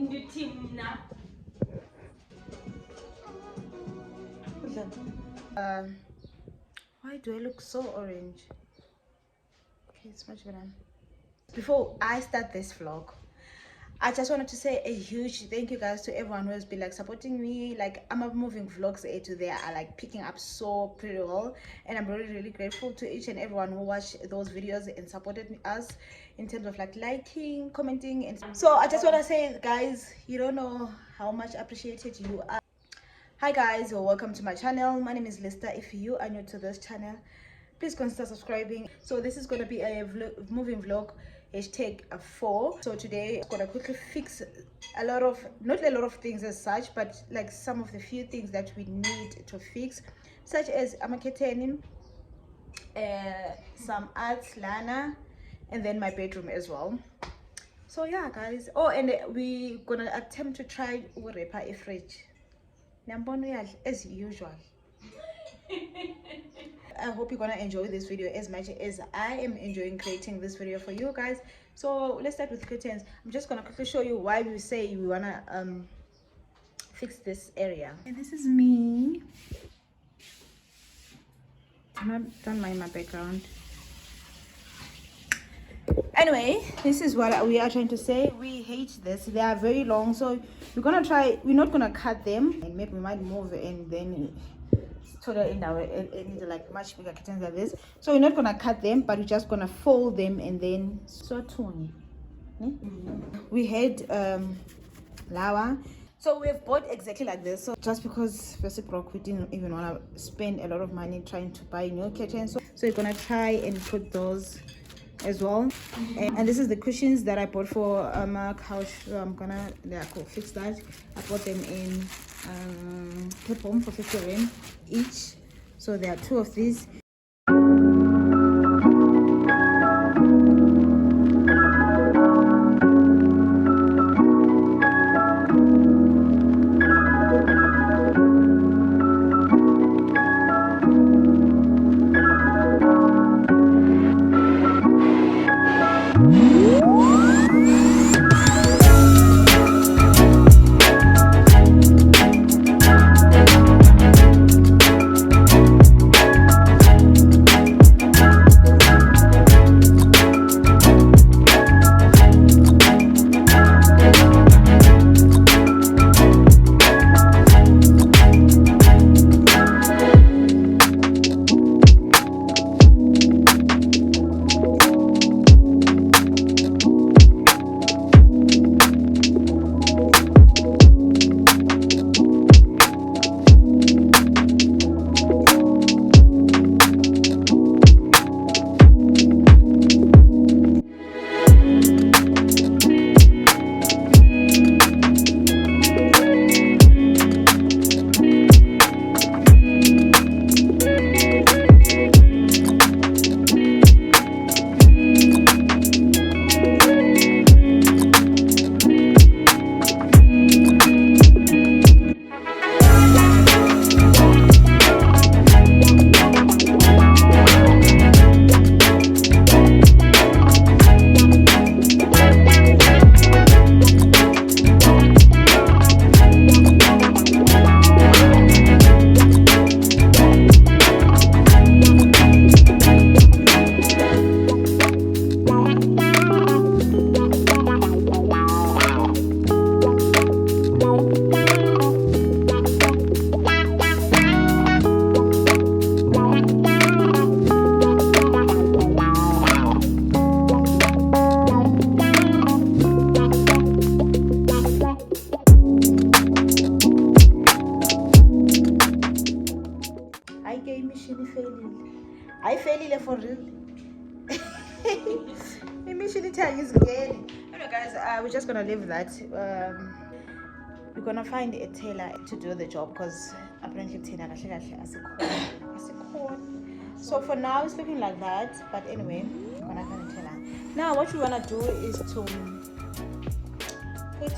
Why do I look so orange? Okay, it's much better. Before I start this vlog, I just wanted to say a huge thank you guys to everyone who has been like supporting me. Like, I'm moving vlogs A to there are like picking up so pretty well, and I'm really grateful to each and everyone who watched those videos and supported us in terms of like liking, commenting, and so I just want to say, guys, you don't know how much appreciated you are. Hi guys, welcome to my channel. My name is Lister. If you are new to this channel, please consider subscribing. So this is going to be a moving vlog #4. So today I'm gonna quickly fix a lot of, not a lot of things as such, but like some of the few things that we need to fix, such as amaketeni, some arts lana, and then my bedroom as well. So yeah guys, oh, and we're gonna attempt to try repair a fridge as usual. I hope you're gonna enjoy this video as much as I am enjoying creating this video for you guys. So let's start with curtains. I'm just gonna quickly show you why we say we wanna fix this area. And this is me. Don't mind my background. Anyway, this is what we are trying to say. We hate this. They are very long, so we're gonna try. We're not gonna cut them, and maybe we might move and then totally in our like much bigger curtains like this. So we're not gonna cut them, but we're just gonna fold them and then we had lava, so we've bought exactly like this. So just because we didn't even want to spend a lot of money trying to buy new curtains, so we're gonna try and put those as well. And this is the cushions that I bought for my couch. So I'm gonna fix that. I bought them in Cape Home for 50 rand each, so there are 2 of these. I failed for real. Anyway guys, we're just gonna leave that. We're gonna find a tailor to do the job because apparently tailor so for now it's looking like that, but anyway, we're gonna find a tailor. Now what we wanna do is to put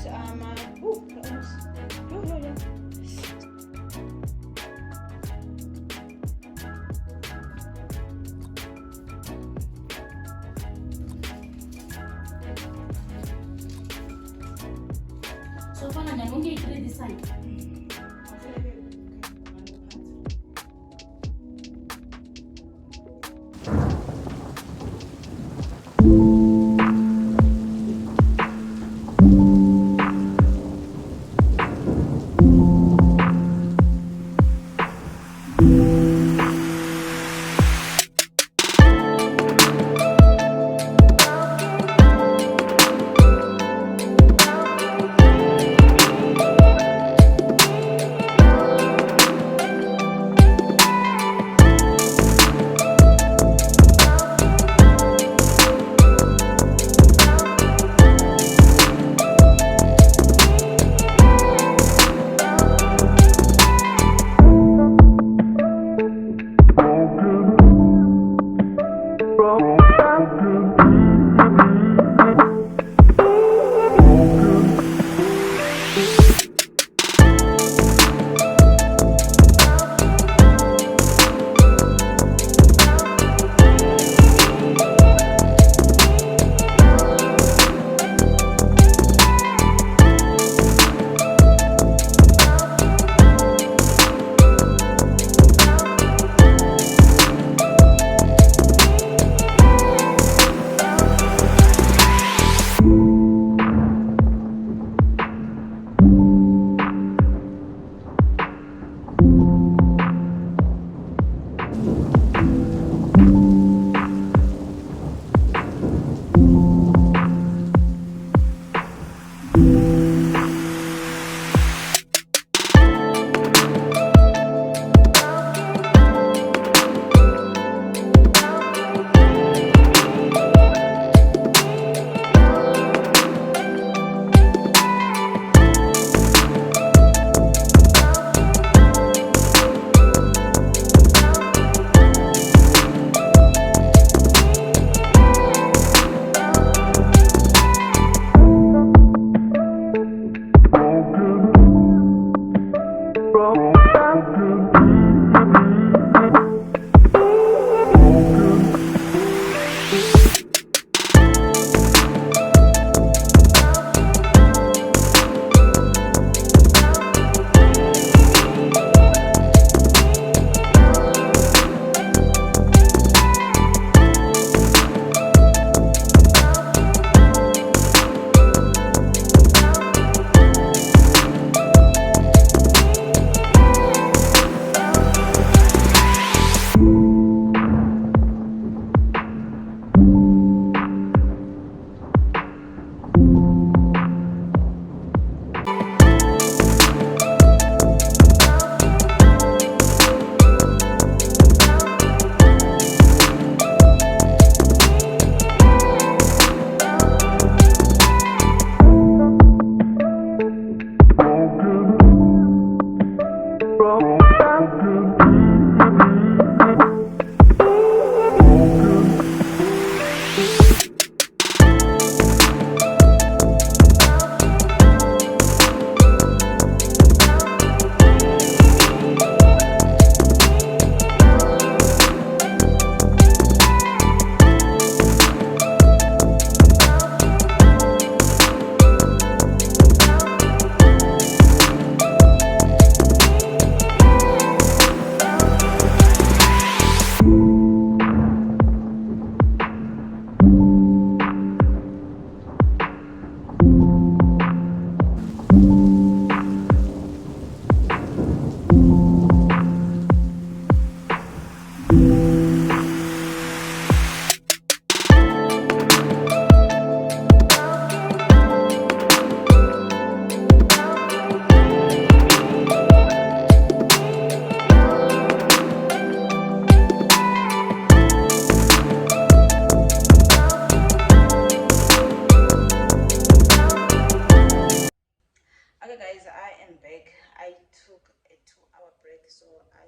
Okay guys, I am back. I took a 2 hour break, so I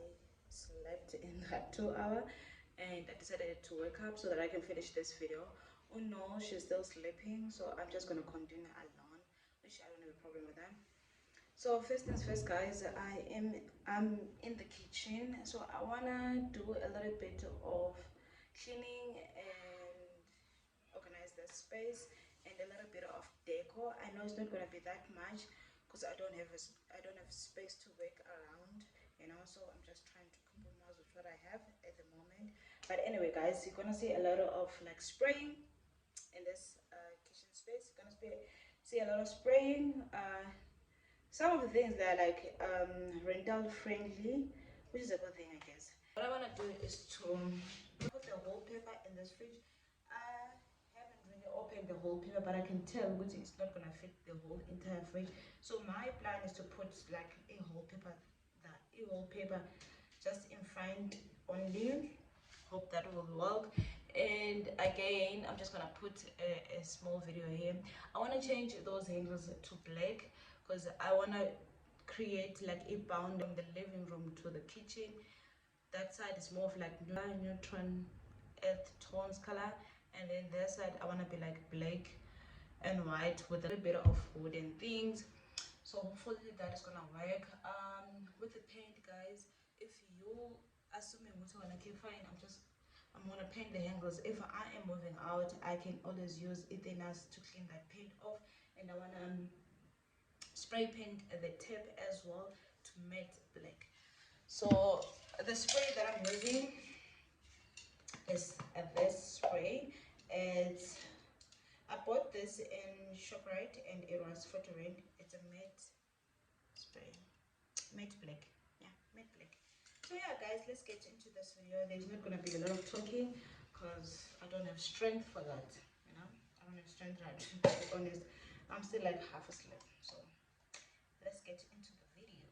slept in that 2 hour and I decided to wake up so that I can finish this video. Oh no, she's still sleeping, so I'm just gonna continue alone, which I don't have a problem with that. So first things first guys, I'm in the kitchen, so I wanna do a little bit of cleaning and organize the space and a little bit of decor. I know it's not gonna be that much because I don't have space to work around, you know. So I'm just trying to compromise with what I have at the moment. But anyway, guys, you're gonna see a lot of like spraying in this kitchen space. You're gonna see a lot of spraying. Some of the things that are like rental friendly, which is a good thing, I guess. What I want to do is to put the wallpaper in this fridge. I haven't really opened the wallpaper, but I can tell which it's not gonna fit the whole entire fridge. So my plan is to put like a wallpaper just in front only. Hope that will work. And again, I'm just gonna put a small video here. I want to change those handles to black because I want to create like a bound from the living room to the kitchen. That side is more of like neutron earth tones color, and then that side I want to be like black and white with a little bit of wooden things. So hopefully that is gonna work. With the paint, guys, if you assuming what's gonna keep fine, I'm gonna paint the handles. If I am moving out, I can always use Ethenas to clean that paint off, and I wanna spray paint the tip as well to matte black. So the spray that I'm using is this spray. I bought this in ShopRite and it was $40. It's a matte spray, matte black. Yeah, matte black. So yeah, guys, let's get into this video. There's not gonna be a lot of talking because I don't have strength for that. You know, I don't have strength right to be honest. I'm still like half asleep. So let's get into the video.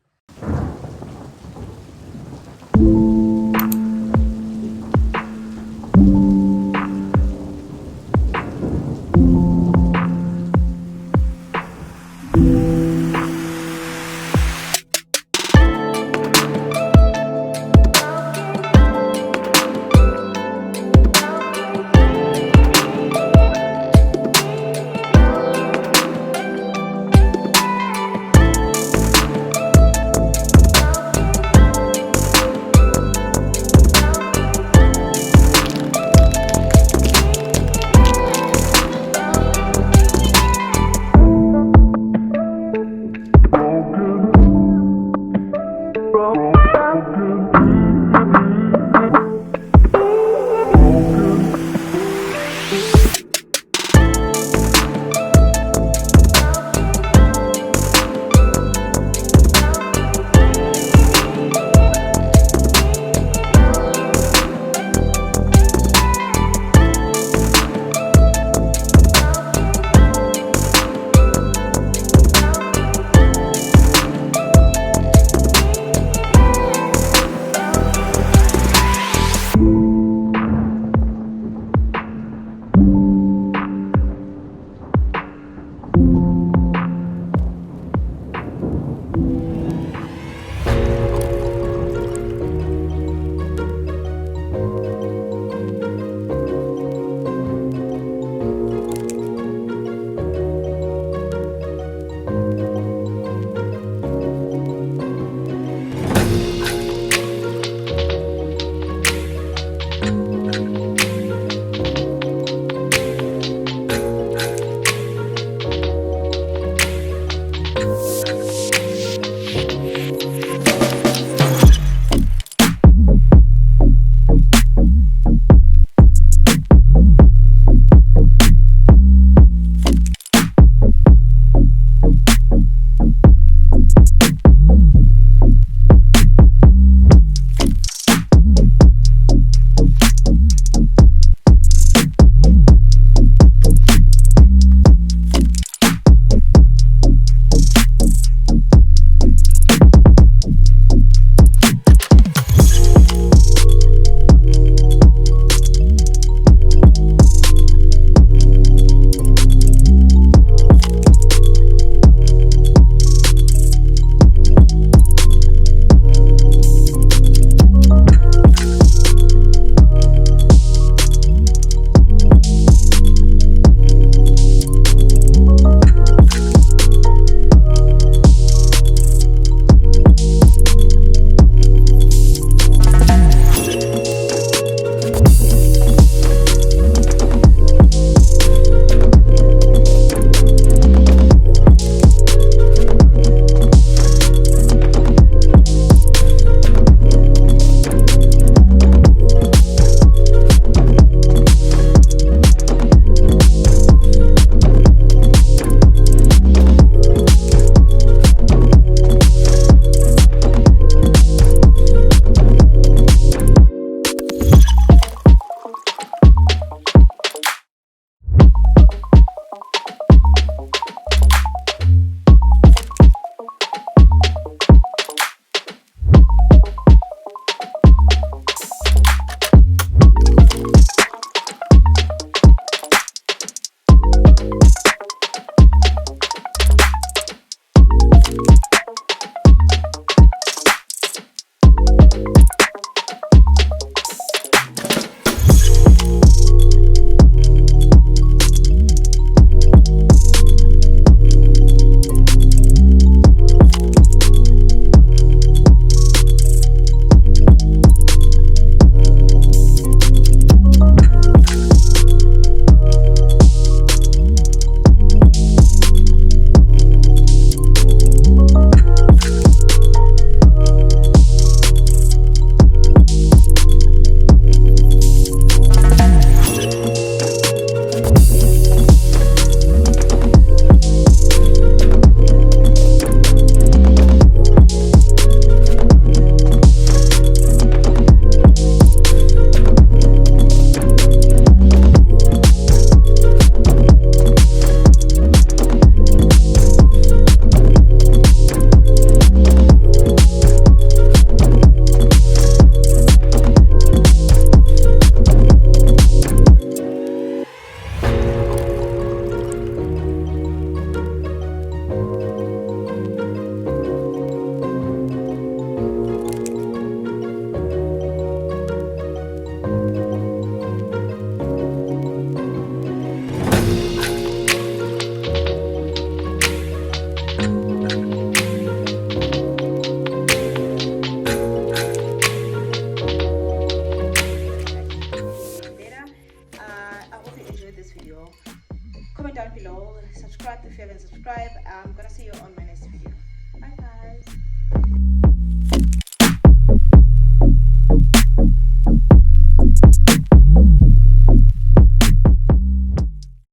comment down below, subscribe if you haven't subscribed. I'm gonna see you on my next video. Bye guys.